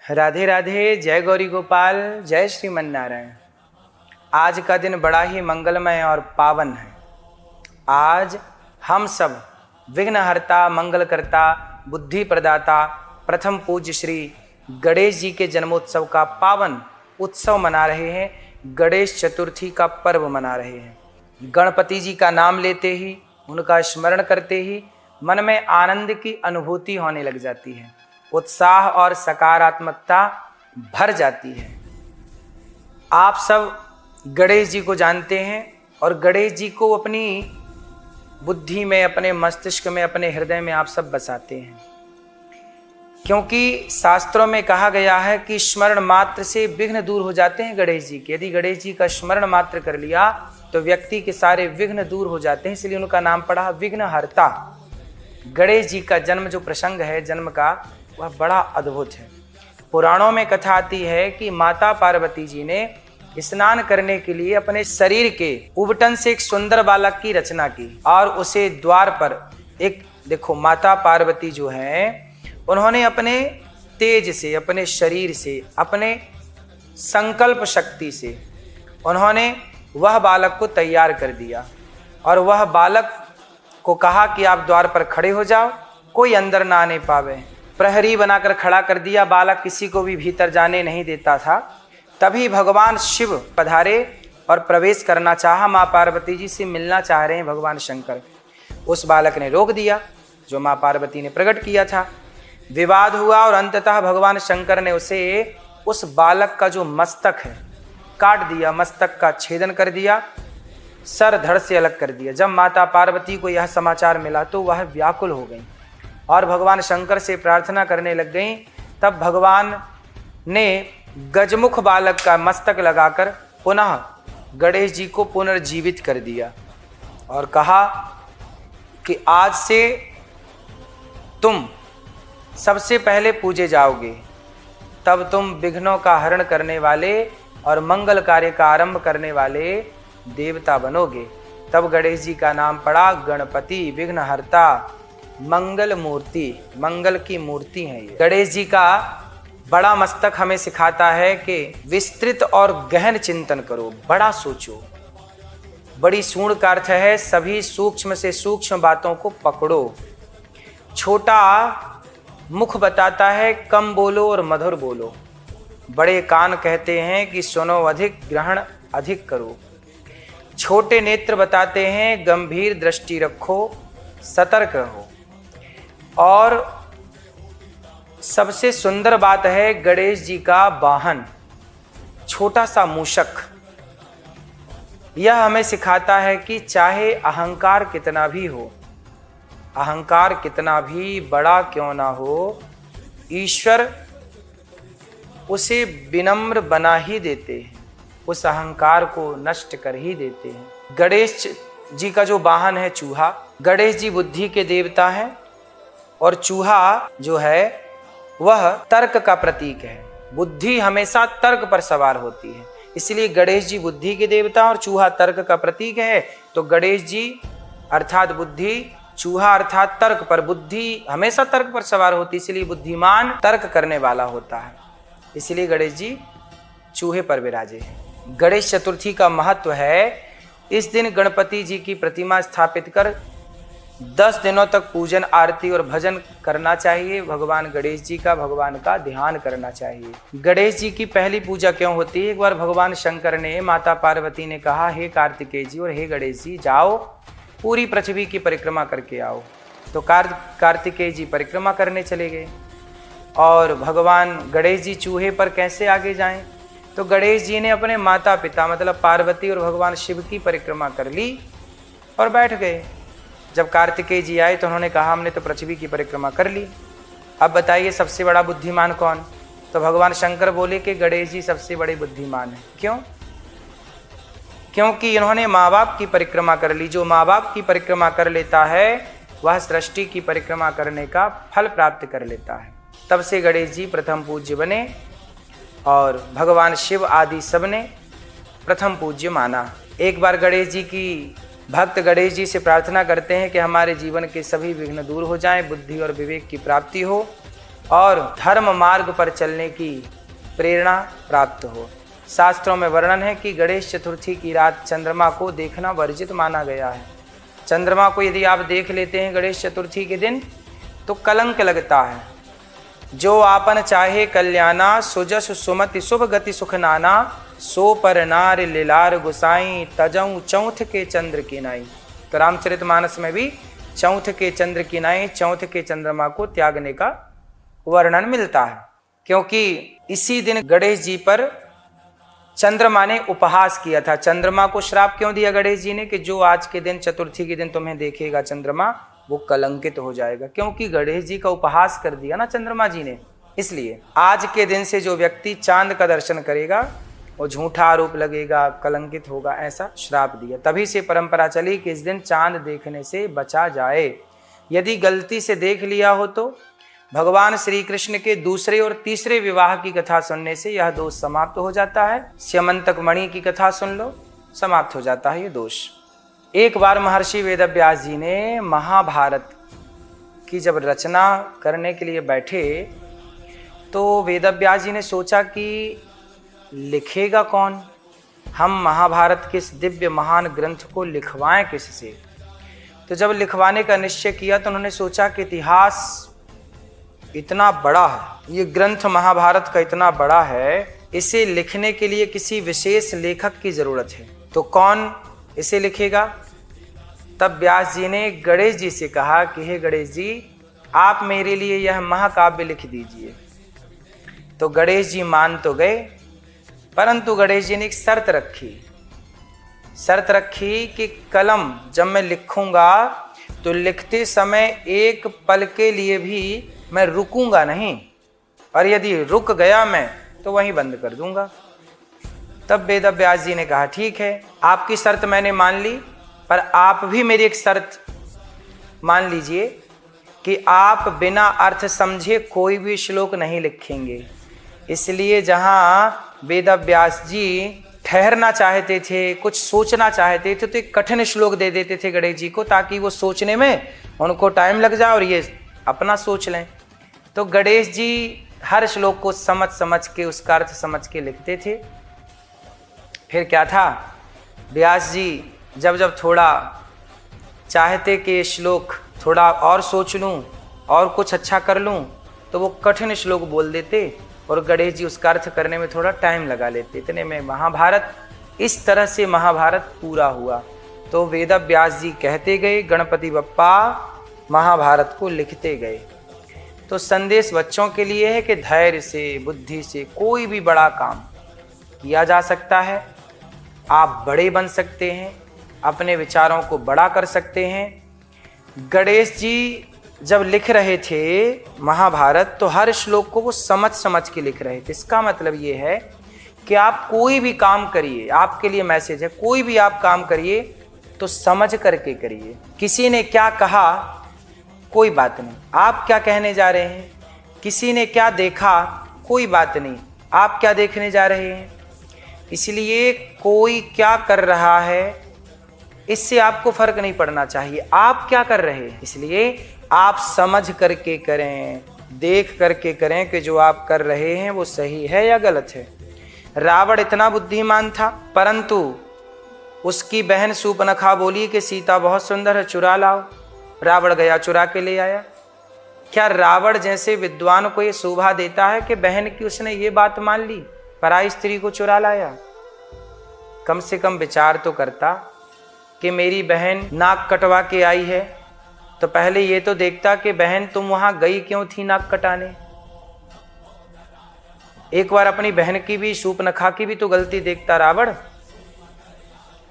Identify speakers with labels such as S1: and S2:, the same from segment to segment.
S1: राधे राधे, जय गौरी गोपाल, जय श्रीमन नारायण। आज का दिन बड़ा ही मंगलमय और पावन है। आज हम सब विघ्नहर्ता, मंगलकर्ता, बुद्धि प्रदाता प्रथम पूज्य श्री गणेश जी के जन्मोत्सव का पावन उत्सव मना रहे हैं। गणेश चतुर्थी का पर्व मना रहे हैं। गणपति जी का नाम लेते ही, उनका स्मरण करते ही मन में आनंद की अनुभूति होने लग जाती है, उत्साह और सकारात्मकता भर जाती है। आप सब गणेश जी को जानते हैं और गणेश जी को अपनी बुद्धि में, अपने मस्तिष्क में, अपने हृदय में आप सब बसाते हैं, क्योंकि शास्त्रों में कहा गया है कि स्मरण मात्र से विघ्न दूर हो जाते हैं गणेश जी के। यदि गणेश जी का स्मरण मात्र कर लिया तो व्यक्ति के सारे विघ्न दूर हो जाते हैं, इसलिए उनका नाम पड़ा विघ्नहर्ता। गणेश जी का जन्म जो प्रसंग है जन्म का, वह बड़ा अद्भुत है। पुराणों में कथा आती है कि माता पार्वती जी ने स्नान करने के लिए अपने शरीर के उबटन से एक सुंदर बालक की रचना की और उसे द्वार पर एक, देखो माता पार्वती जो है उन्होंने अपने तेज से, अपने शरीर से, अपने संकल्प शक्ति से उन्होंने वह बालक को तैयार कर दिया और वह बालक को कहा कि आप द्वार पर खड़े हो जाओ, कोई अंदर ना आने पावे। प्रहरी बनाकर खड़ा कर दिया, बालक किसी को भी भीतर जाने नहीं देता था। तभी भगवान शिव पधारे और प्रवेश करना चाहा। माँ पार्वती जी से मिलना चाह रहे हैं भगवान शंकर। उस बालक ने रोक दिया जो माँ पार्वती ने प्रकट किया था। विवाद हुआ और अंततः भगवान शंकर ने उस बालक का जो मस्तक है काट दिया, मस्तक का छेदन कर दिया, सर धड़ से अलग कर दिया। जब माता पार्वती को यह समाचार मिला तो वह व्याकुल हो गई और भगवान शंकर से प्रार्थना करने लग गई। तब भगवान ने गजमुख बालक का मस्तक लगाकर पुनः गणेश जी को पुनर्जीवित कर दिया और कहा कि आज से तुम सबसे पहले पूजे जाओगे, तब तुम विघ्नों का हरण करने वाले और मंगल कार्य का आरंभ करने वाले देवता बनोगे। तब गणेश जी का नाम पड़ा गणपति, विघ्नहर्ता, मंगल मूर्ति, मंगल की मूर्ति है ये। गणेश जी का बड़ा मस्तक हमें सिखाता है कि विस्तृत और गहन चिंतन करो, बड़ा सोचो। बड़ी सूंड का अर्थ है सभी सूक्ष्म से सूक्ष्म बातों को पकड़ो। छोटा मुख बताता है कम बोलो और मधुर बोलो। बड़े कान कहते हैं कि सुनो अधिक, ग्रहण अधिक करो। छोटे नेत्र बताते हैं गंभीर दृष्टि रखो, सतर्क रहो। और सबसे सुंदर बात है गणेश जी का वाहन, छोटा सा मूषक। यह हमें सिखाता है कि चाहे अहंकार कितना भी हो, अहंकार कितना भी बड़ा क्यों ना हो, ईश्वर उसे विनम्र बना ही देते हैं, उस अहंकार को नष्ट कर ही देते हैं। गणेश जी का जो वाहन है चूहा, गणेश जी बुद्धि के देवता हैं और चूहा जो है वह तर्क का प्रतीक है। बुद्धि हमेशा तर्क पर सवार होती है, इसलिए गणेश जी बुद्धि के देवता और चूहा तर्क का प्रतीक है। तो गणेश जी अर्थात बुद्धि, चूहा अर्थात तर्क पर। बुद्धि हमेशा तर्क पर सवार होती है, इसलिए बुद्धिमान तर्क करने वाला होता है, इसलिए गणेश जी चूहे पर विराजे हैं। गणेश चतुर्थी का महत्व है, इस दिन गणपति जी की प्रतिमा स्थापित कर 10 दिनों तक पूजन, आरती और भजन करना चाहिए। भगवान गणेश जी का, भगवान का ध्यान करना चाहिए। गणेश जी की पहली पूजा क्यों होती है? एक बार भगवान शंकर ने, माता पार्वती ने कहा, हे कार्तिकेय जी और हे गणेश जी, जाओ पूरी पृथ्वी की परिक्रमा करके आओ। तो कार्तिकेय जी परिक्रमा करने चले गए और भगवान गणेश जी चूहे पर कैसे आगे जाएं? तो गणेश जी ने अपने माता पिता मतलब पार्वती और भगवान शिव की परिक्रमा कर ली और बैठ गए। जब कार्तिकेय जी आए तो उन्होंने कहा, हमने तो पृथ्वी की परिक्रमा कर ली, अब बताइए सबसे बड़ा बुद्धिमान कौन? तो भगवान शंकर बोले कि गणेश जी सबसे बड़े बुद्धिमान हैं। क्यों? क्योंकि इन्होंने माँ बाप की परिक्रमा कर ली। जो माँ बाप की परिक्रमा कर लेता है वह सृष्टि की परिक्रमा करने का फल प्राप्त कर लेता है। तब से गणेश जी प्रथम पूज्य बने और भगवान शिव आदि सब ने प्रथम पूज्य माना। एक बार गणेश जी की भक्त गणेश जी से प्रार्थना करते हैं कि हमारे जीवन के सभी विघ्न दूर हो जाएं, बुद्धि और विवेक की प्राप्ति हो। और धर्म मार्ग पर चलने की प्रेरणा प्राप्त हो। शास्त्रों में वर्णन है कि गणेश चतुर्थी की रात चंद्रमा को देखना वर्जित माना गया है। चंद्रमा को यदि आप देख लेते हैं गणेश चतुर्थी के दिन तो कलंक लगता है। जो आपन चाहे कल्याणा, सुजस सुमति शुभ गति सुख नाना, सो पर नार लीलार गुसाई, तजऊ चौथ के चंद्र की नाई। तो रामचरितमानस में भी चौथ के चंद्र की नाई, चौथ के चंद्रमा को त्यागने का वर्णन मिलता है, क्योंकि इसी दिन गणेश जी पर चंद्रमा ने उपहास किया था। चंद्रमा को श्राप क्यों दिया गणेश जी ने कि जो आज के दिन चतुर्थी के दिन तुम्हें देखेगा चंद्रमा वो कलंकित हो जाएगा, क्योंकि गणेश जी का उपहास कर दिया ना चंद्रमा जी ने। इसलिए आज के दिन से जो व्यक्ति चांद का दर्शन करेगा वो झूठा आरोप लगेगा, कलंकित होगा, ऐसा श्राप दिया। तभी से परंपरा चली कि इस दिन चांद देखने से बचा जाए। यदि गलती से देख लिया हो तो भगवान श्री कृष्ण के दूसरे और तीसरे विवाह की कथा सुनने से यह दोष समाप्त हो जाता है। स्यमंतक मणि की कथा सुन लो, समाप्त हो जाता है ये दोष। एक बार महर्षि वेदव्यास जी ने महाभारत की जब रचना करने के लिए बैठे तो वेदव्यास जी ने सोचा कि लिखेगा कौन, हम महाभारत के इस दिव्य महान ग्रंथ को लिखवाएं किससे। तो जब लिखवाने का निश्चय किया तो उन्होंने सोचा कि इतिहास इतना बड़ा है, ये ग्रंथ महाभारत का इतना बड़ा है, इसे लिखने के लिए किसी विशेष लेखक की जरूरत है। तो कौन इसे लिखेगा? तब व्यास जी ने गणेश जी से कहा कि हे गणेश जी, आप मेरे लिए यह महाकाव्य लिख दीजिए। तो गणेश जी मान तो गए, परंतु गणेश जी ने एक शर्त रखी कि कलम जब मैं लिखूंगा तो लिखते समय एक पल के लिए भी मैं रुकूंगा नहीं, और यदि रुक गया मैं तो वहीं बंद कर दूंगा। तब वेदव्यास जी ने कहा ठीक है, आपकी शर्त मैंने मान ली, पर आप भी मेरी एक शर्त मान लीजिए कि आप बिना अर्थ समझे कोई भी श्लोक नहीं लिखेंगे। इसलिए जहां वेदव्यास जी ठहरना चाहते थे, कुछ सोचना चाहते थे, तो एक कठिन श्लोक दे देते थे गणेश जी को, ताकि वो सोचने में उनको टाइम लग जाए और ये अपना सोच लें। तो गणेश जी हर श्लोक को समझ के उसका अर्थ समझ के लिखते थे। फिर क्या था, व्यास जी जब थोड़ा चाहते कि श्लोक थोड़ा और सोच लूं और कुछ अच्छा कर लूं, तो वो कठिन श्लोक बोल देते और गणेश जी उसका अर्थ करने में थोड़ा टाइम लगा लेते। इतने में महाभारत, इस तरह से महाभारत पूरा हुआ। तो वेदव्यास जी कहते गए, गणपति बप्पा महाभारत को लिखते गए। तो संदेश बच्चों के लिए है कि धैर्य से, बुद्धि से कोई भी बड़ा काम किया जा सकता है। आप बड़े बन सकते हैं, अपने विचारों को बड़ा कर सकते हैं। गणेश जी जब लिख रहे थे महाभारत तो हर श्लोक को वो समझ के लिख रहे थे। इसका मतलब ये है कि आप कोई भी काम करिए, आपके लिए मैसेज है, कोई भी आप काम करिए तो समझ करके करिए। किसी ने क्या कहा कोई बात नहीं, आप क्या कहने जा रहे हैं। किसी ने क्या देखा कोई बात नहीं, आप क्या देखने जा रहे हैं। इसलिए कोई क्या कर रहा है इससे आपको फर्क नहीं पड़ना चाहिए, आप क्या कर रहे हैं। इसलिए आप समझ करके करें, देख करके करें कि जो आप कर रहे हैं वो सही है या गलत है। रावण इतना बुद्धिमान था, परंतु उसकी बहन सूर्पनखा बोली कि सीता बहुत सुंदर है, चुरा लाओ। रावण गया, चुरा के ले आया। क्या रावण जैसे विद्वान को ये शोभा देता है कि बहन की उसने ये बात मान ली, पराई स्त्री को चुरा लाया। कम से कम विचार तो करता कि मेरी बहन नाक कटवा के आई है, तो पहले ये तो देखता कि बहन तुम वहां गई क्यों थी नाक कटाने। एक बार अपनी बहन की भी, सूर्पनखा की भी तो गलती देखता रावण।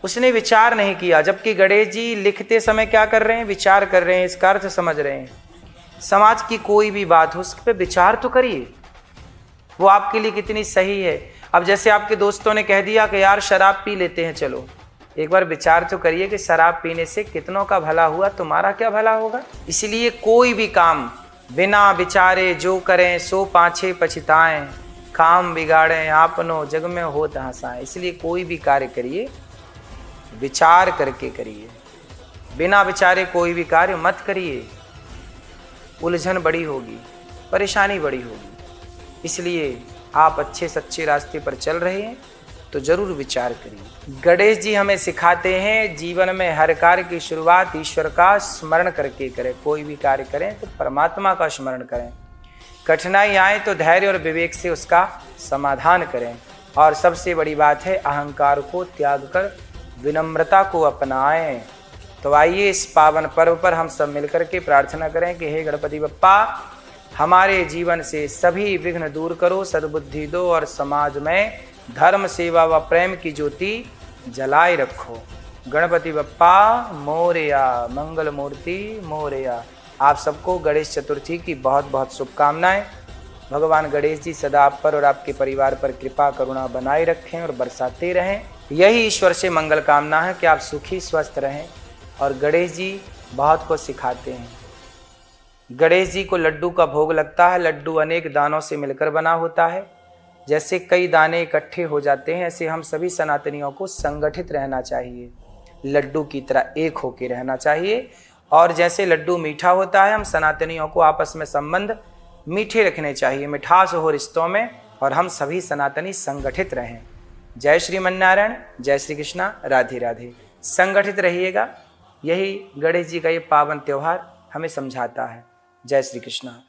S1: उसने विचार नहीं किया, जबकि गणेश जी लिखते समय क्या कर रहे हैं, विचार कर रहे हैं, इसका अर्थ समझ रहे हैं। समाज की कोई भी बात हो उस पर विचार तो करिए, वो आपके लिए कितनी सही है। अब जैसे आपके दोस्तों ने कह दिया कि यार शराब पी लेते हैं, चलो एक बार विचार तो करिए कि शराब पीने से कितनों का भला हुआ, तुम्हारा क्या भला होगा। इसलिए कोई भी काम बिना विचारे जो करें सो पाछे पछताएं, काम बिगाड़ें आपनो जग में होत हंसाएं। इसलिए कोई भी कार्य करिए विचार करके करिए, बिना विचारे कोई भी कार्य मत करिए, उलझन बड़ी होगी। परेशानी बड़ी होगी। इसलिए आप अच्छे सच्चे रास्ते पर चल रहे हैं तो जरूर विचार करिए। गणेश जी हमें सिखाते हैं जीवन में हर कार्य की शुरुआत ईश्वर का स्मरण करके करें। कोई भी कार्य करें तो परमात्मा का स्मरण करें। कठिनाई आए तो धैर्य और विवेक से उसका समाधान करें। और सबसे बड़ी बात है अहंकार को त्याग कर विनम्रता को अपनाएं। तो आइए इस पावन पर्व पर हम सब मिलकर के प्रार्थना करें कि हे गणपति बप्पा, हमारे जीवन से सभी विघ्न दूर करो, सद्बुद्धि दो और समाज में धर्म सेवा व प्रेम की ज्योति जलाए रखो। गणपति बप्पा मोरया, मंगल मूर्ति मोरया। आप सबको गणेश चतुर्थी की बहुत बहुत शुभकामनाएं। भगवान गणेश जी सदा आप पर और आपके परिवार पर कृपा करुणा बनाए रखें और बरसाते रहें। यही ईश्वर से मंगल कामना है कि आप सुखी स्वस्थ रहें। और गणेश जी बहुत कुछ सिखाते हैं। गणेश जी को लड्डू का भोग लगता है। लड्डू अनेक दानों से मिलकर बना होता है। जैसे कई दाने इकट्ठे हो जाते हैं, ऐसे हम सभी सनातनियों को संगठित रहना चाहिए, लड्डू की तरह एक होकर रहना चाहिए। और जैसे लड्डू मीठा होता है, हम सनातनियों को आपस में संबंध मीठे रखने चाहिए, मिठास हो रिश्तों में, और हम सभी सनातनी संगठित रहें। जय श्रीमन्नारायण, जय श्री कृष्णा, राधे राधे। संगठित रहिएगा, यही गणेश जी का ये पावन त्यौहार हमें समझाता है। जय श्री कृष्णा।